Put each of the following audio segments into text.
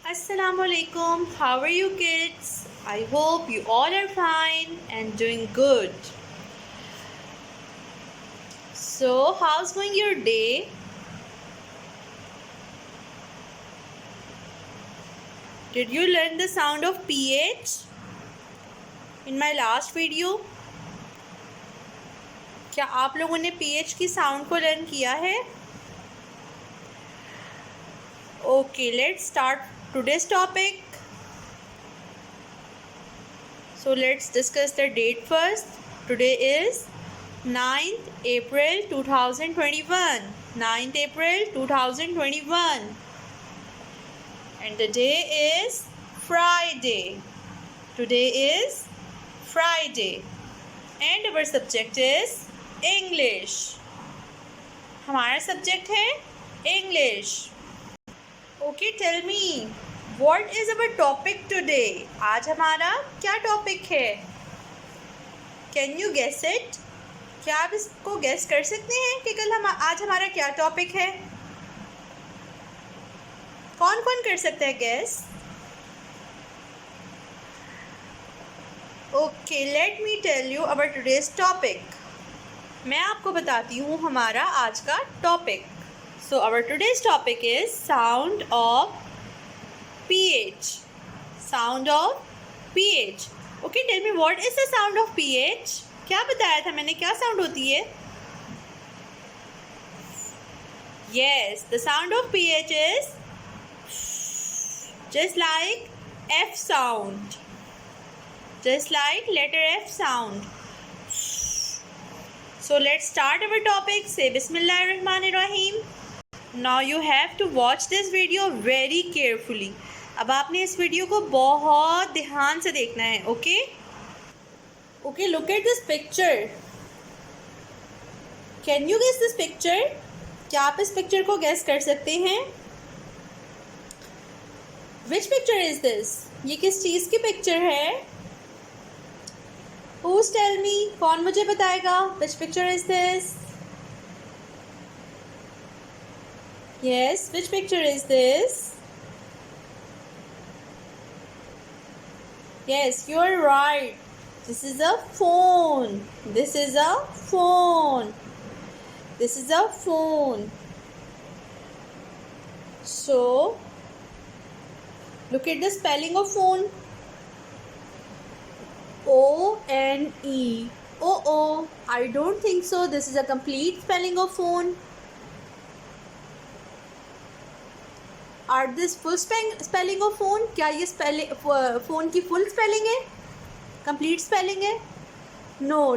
Assalamualaikum. How are you kids? I hope you all are fine and doing good. So, how's going your day? Did you learn the sound of PH in my last video? क्या आप लोगों ने PH की sound को learn किया है? Okay, let's start today's topic. So let's discuss the date first. Today is 9th April 2021. 9th April 2021. And the day is Friday. Today is Friday. And our subject is English. हमारा subject है English. Okay, tell me, what is our topic today? आज हमारा क्या topic है? Can you guess it? क्या आप इसको guess कर सकते हैं कि आज हमारा क्या टॉपिक है? कौन कौन कर सकता है guess? Okay, let me tell you about today's topic. मैं आपको बताती हूँ हमारा आज का topic. So our today's topic is sound of PH. Sound of PH. Okay, tell me what is the sound of PH? क्या बताया था मैंने, क्या साउंड होती है? Yes, the sound of PH is just like F sound. Just like letter F sound. So let's start our topic. Say Bismillahirrahmanirrahim. Now you have to watch this video very carefully. अब आपने इस video को बहुत ध्यान से देखना है. Okay? Okay, look at this picture. Can you guess this picture? क्या आप इस पिक्चर को गेस कर सकते हैं? Which picture is this? ये किस चीज़ की पिक्चर है? Who's tell me? कौन मुझे बताएगा? Which picture is this? Yes, which picture is this? Yes, you are right. This is a phone. This is a phone. This is a phone. So, look at the spelling of phone. O-N-E. Oh, I don't think so. This is a complete spelling of phone. Are this full spelling of phone? क्या ये phone की full spelling है? Complete spelling है? No.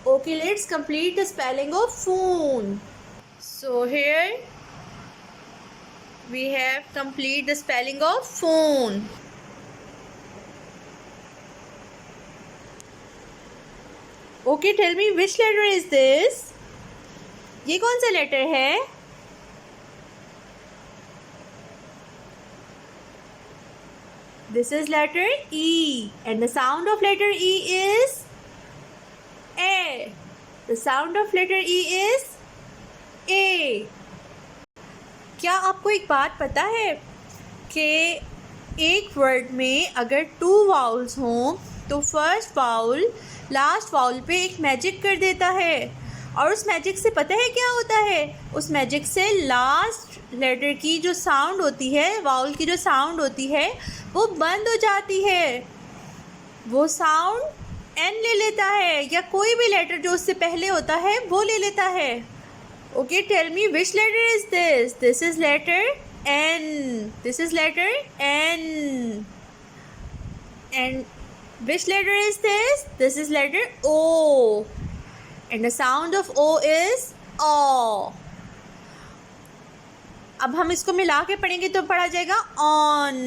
Okay, let's complete the spelling of phone. So here we have complete the spelling of phone. Okay, tell me which letter is this? ये कौन सा letter है? This is letter E, and the sound of letter E is A. The sound of letter E is A. क्या आपको एक बात पता है कि एक वर्ड में अगर 2 वाउल्स हों तो फर्स्ट वाउल लास्ट वाउल पे एक मैजिक कर देता है, और उस मैजिक से पता है क्या होता है? उस मैजिक से लास्ट लेटर की जो साउंड होती है, वाउल की जो साउंड होती है, वो बंद हो जाती है. वो साउंड एन ले लेता है, या कोई भी लेटर जो उससे पहले होता है वो ले लेता है. Okay, tell me which letter is this? This is letter N. This is letter N. And which letter is this? This is letter O. And the sound of O is O. अब हम इसको मिला के पढ़ेंगे तो पढ़ा जाएगा on.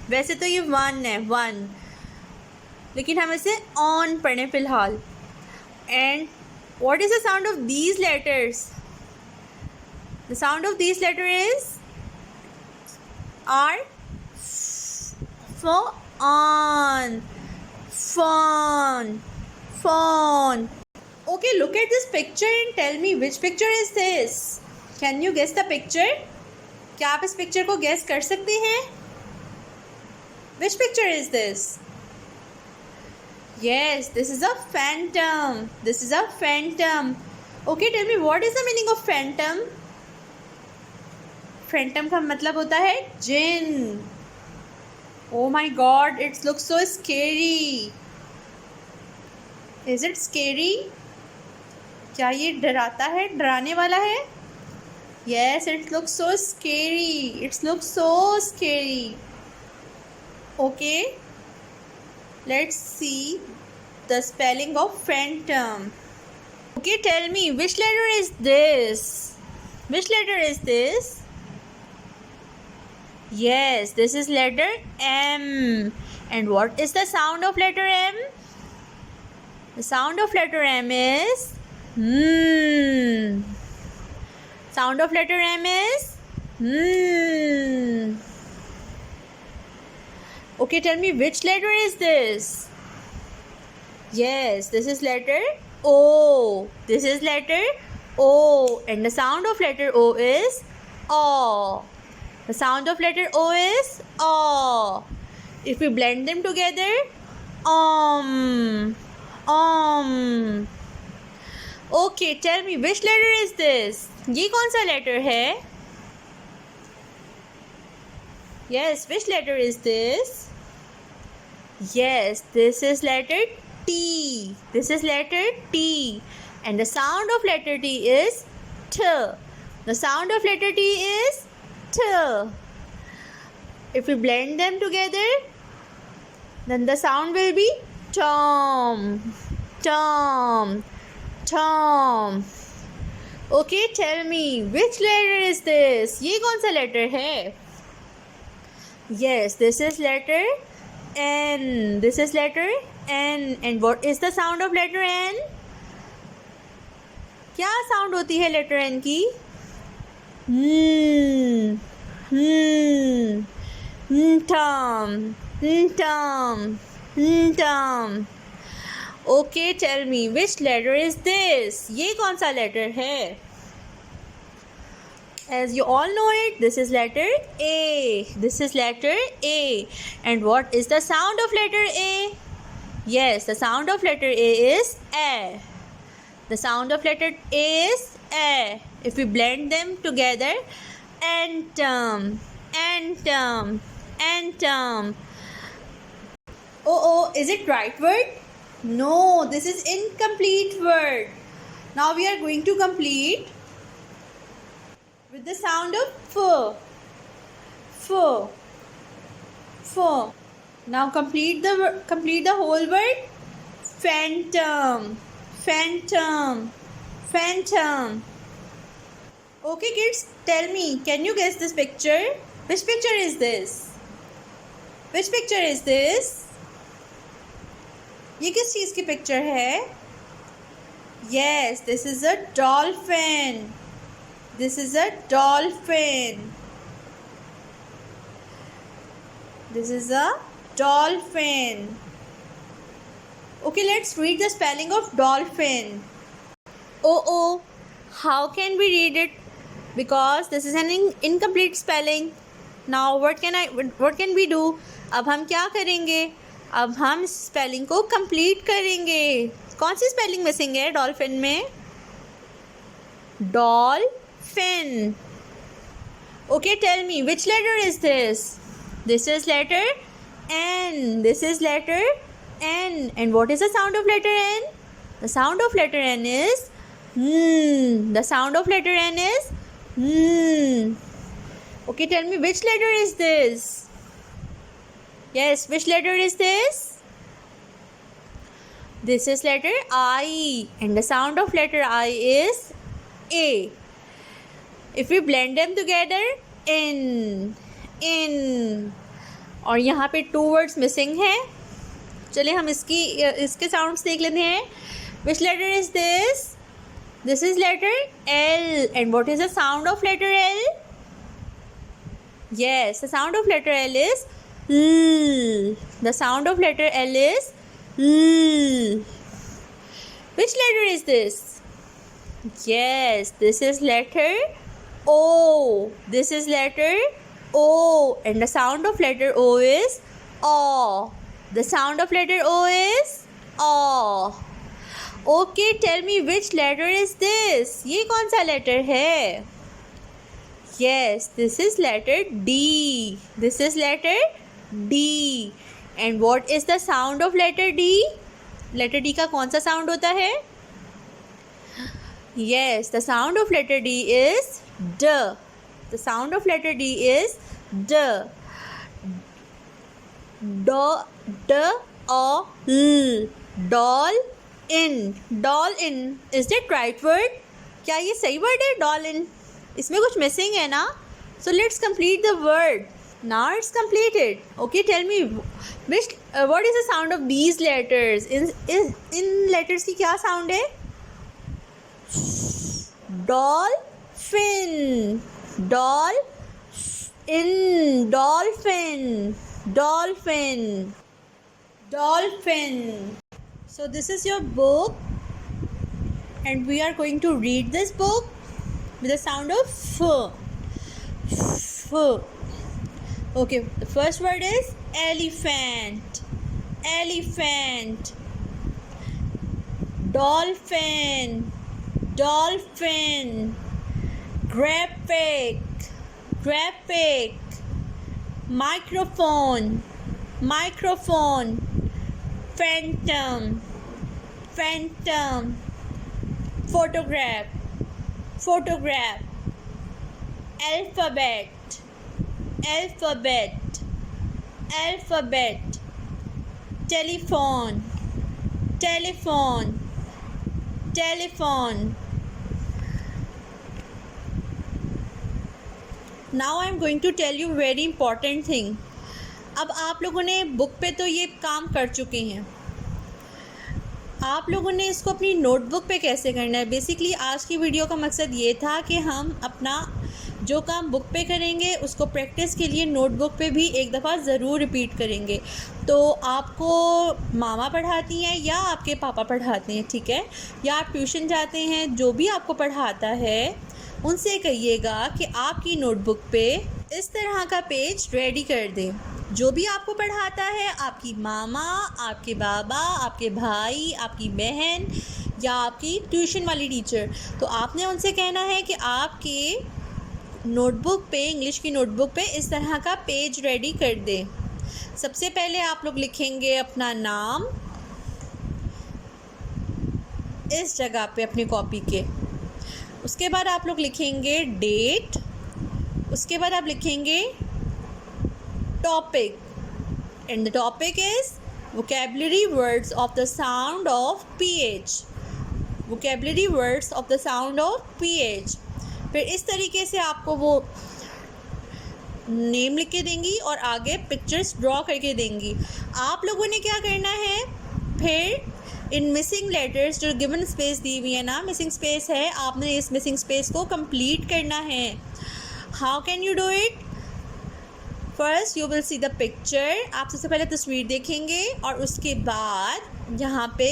वैसे तो ये 1 है, 1, लेकिन हम इसे on पढ़ें फिलहाल. And what is the sound of these letters? The sound of these letters are for on. Phone. Phone. Okay, look at this picture and tell me which picture is this. Can you guess the picture? क्या आप इस picture को guess कर सकते हैं? Which picture is this? Yes, this is a phantom. This is a phantom. Okay, tell me what is the meaning of phantom? Phantom का मतलब होता है जिन. Oh my God, it looks so scary. Is it scary? क्या ये डराता है, डराने वाला है? Yes, it looks so scary. It looks so scary. Okay, let's see the spelling of phantom. Okay, tell me which letter is this? Which letter is this? Yes, this is letter M. And what is the sound of letter M? The sound of letter M is Sound of letter M is Okay, tell me which letter is this? Yes, this is letter O. This is letter O. And the sound of letter O is O. The sound of letter O is O. If we blend them together, Okay, tell me which letter is this? ये कौन सा letter है? Yes, which letter is this? Yes, this is letter T. This is letter T. And the sound of letter T is T. The sound of letter T is T. If we blend them together, then the sound will be Tom. Tom. Tom. Okay, tell me which letter is this? ये कौन सा letter है? Yes, this is letter N. This is letter N. And what is the sound of letter N? क्या sound होती है letter N की? Tom. Tom. Tom. Okay, tell me which letter is this? ये कौन सा letter है? As you all know it, this is letter A. This is letter A. And what is the sound of letter A? Yes, the sound of letter A is A. The sound of letter A is A. If we blend them together, anthem, anthem, anthem. Oh, is it right word? No, this is incomplete word. Now we are going to complete with the sound of F. F. F. Now complete the whole word. Phantom. Phantom. Phantom. Okay, kids, tell me, can you guess this picture? Which picture is this? Which picture is this? ये किस चीज़ की picture है? Yes, this is a dolphin. This is a dolphin. This is a dolphin. Okay, let's read the spelling of dolphin. Oh, how can we read it? Because this is an incomplete spelling. Now what can we do? अब हम क्या करेंगे? अब हम spelling को complete करेंगे. कौन सी spelling missing है डॉल्फिन में? Dolphin. Okay, tell me which letter is this? This is letter N. This is letter N. And what is the sound of letter N? The sound of letter N is The sound of letter N is Okay, tell me which letter is this? Yes, which letter is this? This is letter I. And the sound of letter I is A. If we blend them together, in. और यहाँ पे 2 words missing हैं. चलिए हम इसके sounds देख लेते हैं. Which letter is this? This is letter L. And what is the sound of letter L? Yes, the sound of letter L is L. The sound of letter L is L. Which letter is this? Yes, this is letter O. This is letter O, and the sound of letter O is O. The sound of letter O is O. Okay, tell me which letter is this? ये कौन सा letter है? Yes, this is letter D. This is letter D. And what is the sound of letter D? Letter D का कौन सा sound होता है? Yes, the sound of letter D is D. The sound of letter D is D. D, O, L. Doll in. Doll in. Is that right word? क्या ये सही word है? Doll in. इसमें कुछ missing है ना? So let's complete the word. Now it's completed. Okay, tell me what is the sound of these letters? In letters की क्या sound है? Dolphin. Doll in. Dolphin. Dolphin. Dolphin. So this is your book, and we are going to read this book with the sound of F. F. Okay, the first word is elephant. Elephant. Dolphin. Dolphin. Graphic. Graphic. Microphone. Microphone. Phantom. Phantom. Photograph. Photograph. Alphabet. Alphabet. Alphabet. Telephone. Telephone. Telephone. Now I am going to tell you very important thing. अब आप लोगों ने book पे तो ये काम कर चुके हैं, आप लोगों ने इसको अपनी नोटबुक पे कैसे करना है. बेसिकली आज की वीडियो का मकसद ये था कि हम अपना जो काम बुक पे करेंगे उसको प्रैक्टिस के लिए नोटबुक पे भी एक दफ़ा ज़रूर रिपीट करेंगे. तो आपको मामा पढ़ाती हैं या आपके पापा पढ़ाते हैं, ठीक है, या आप ट्यूशन जाते हैं, जो भी आपको पढ़ाता है उनसे कहिएगा कि आपकी नोटबुक पे इस तरह का पेज रेडी कर दें. जो भी आपको पढ़ाता है, आपकी मामा, आपके बाबा, आपके भाई, आपकी बहन या आपकी ट्यूशन वाली टीचर, तो आपने उनसे कहना है कि आपके नोटबुक पे, इंग्लिश की नोटबुक पे इस तरह का पेज रेडी कर दें. सबसे पहले आप लोग लिखेंगे अपना नाम इस जगह पे अपनी कॉपी के. उसके बाद आप लोग लिखेंगे डेट. उसके बाद आप लिखेंगे topic, and the topic is vocabulary words of the sound of PH. vocabulary words of the sound of PH. फिर इस तरीके से आपको वो नेम लिख के देंगी और आगे पिक्चर्स ड्रॉ करके देंगी. आप लोगों ने क्या करना है, फिर इन मिसिंग लेटर्स जो गिवन स्पेस दी हुई है ना, मिसिंग स्पेस है, आपने इस मिसिंग स्पेस को कंप्लीट करना है. How can you do it? First you will see the picture. आप सबसे पहले तस्वीर देखेंगे और उसके बाद यहाँ पे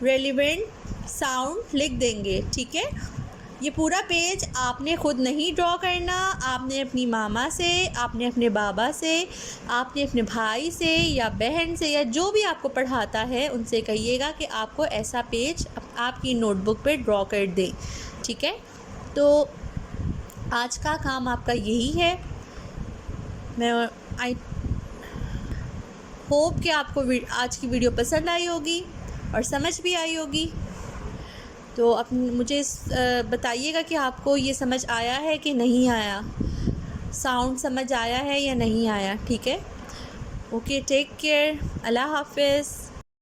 रेलिवेंट साउंड लिख देंगे, ठीक है. ये पूरा पेज आपने ख़ुद नहीं ड्रॉ करना, आपने अपनी मामा से, आपने अपने बाबा से, आपने अपने भाई से या बहन से या जो भी आपको पढ़ाता है उनसे कहिएगा कि आपको ऐसा पेज आपकी नोटबुक पे ड्रॉ कर दें, ठीक है. तो आज का काम आपका यही है. मैं आई होप कि आपको आज की वीडियो पसंद आई होगी और समझ भी आई होगी. तो अब मुझे बताइएगा कि आपको ये समझ आया है कि नहीं आया, साउंड समझ आया है या नहीं आया, ठीक है. Okay, take care. अल्लाह हाफिज़.